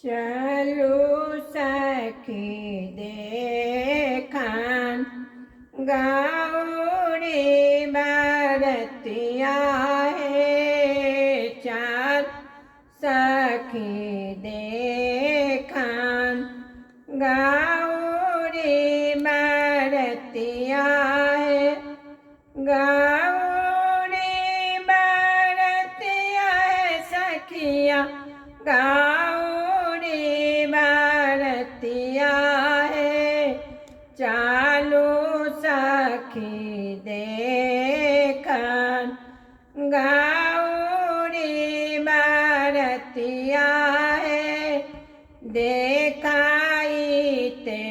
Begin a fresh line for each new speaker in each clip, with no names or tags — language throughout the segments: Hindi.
चलू सखी देखान गौरी बरतिया है। चल सखी देखान गौरी बरतिया है। गौरी बरतिया है सखिया गौरी बरतिया है। चालू सखी देखन गौरी बरतिया है। देखाई ते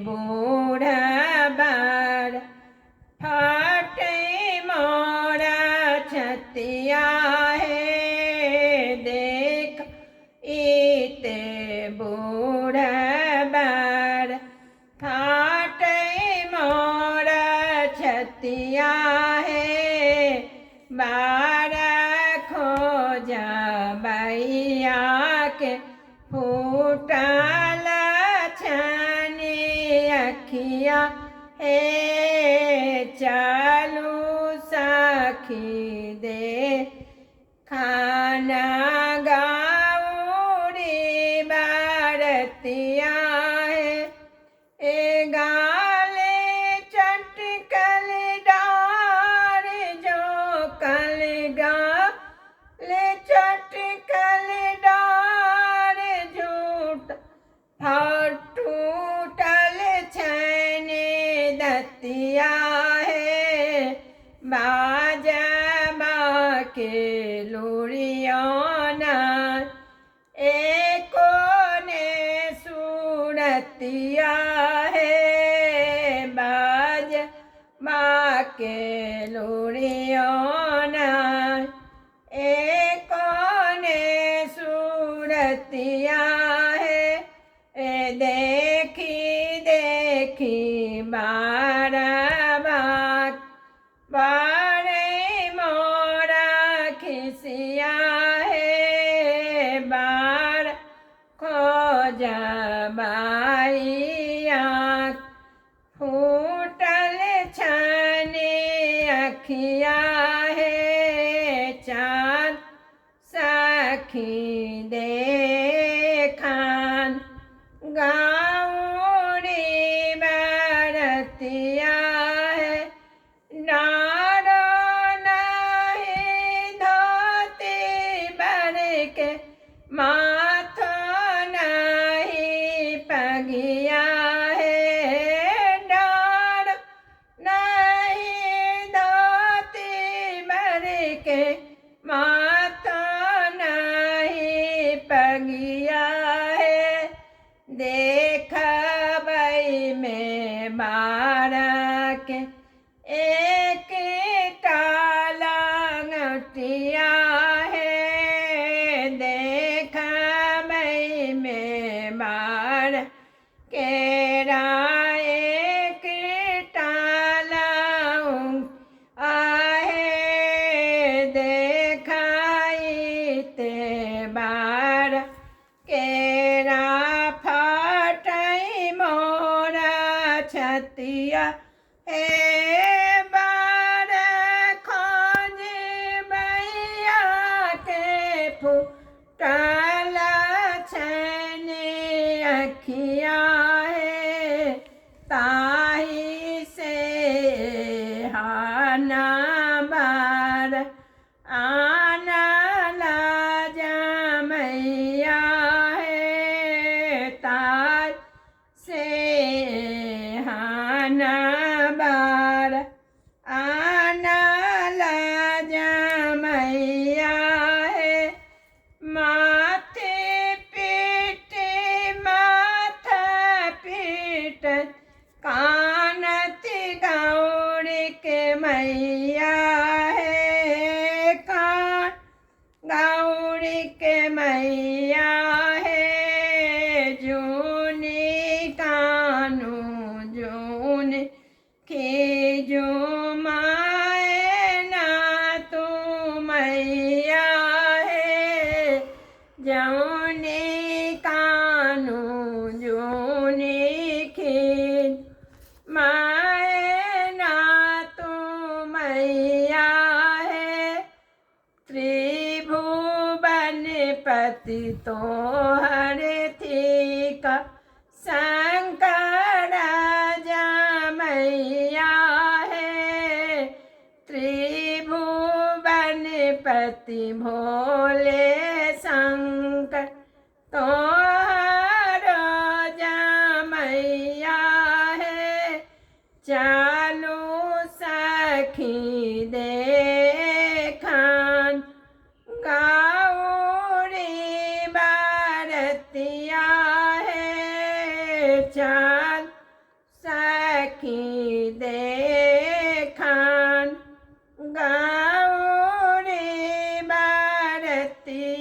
बूढ़ बर फटे मोरा छतिया है। देख इते बूढ़ बर फाटे मोरा छतिया है। बार खोजा बैया के फूटल छानी अखिया है। चालू सखी दे खाना गौरी बरतिया है। ए गाले चटकल डार जो कल गाले चटकल डार झूठ टूटल छने दतिया है। बाजा के लुरियाना एको ने सूरतिया है। बाज के लुरियाना एको ने सूरतिया है। देखी देखी बारा बाक बारे मोरा खिसिया है। बार खोजा बाइया फूटल छाने अखिया है। चाँद सखी देखान गौरी बरतिया है। नारो नहीं धोती बर के माथो नहीं पगिया है। डार नहीं धोती बर के माथो नहीं पगिया है। देख बई में बारा के एक टाला ngटिया है। देख बई में बार केरा एक टाला आहे। देखाई ते बार केरा फाटई मोरा छतिया हे। बार खोज बैया के फूटल छने अखिया है। ताही से हाना बार आना लाजा मैया है। ताई से हाना बार आना लाजा मैया है। माथे पीट माथा पीट कानत गौरी के मैया है। कान गौरी के मैया है। जूनी कानू जून के जो माए ना तू मैया है। जौने का पति तो हर थी का शंकर मैया है त्रिभुवन पति भोले शंकर तो मैया है चालू सखी देखन गौरी बारतिया है चाल सखी देखन गौरी बारतिया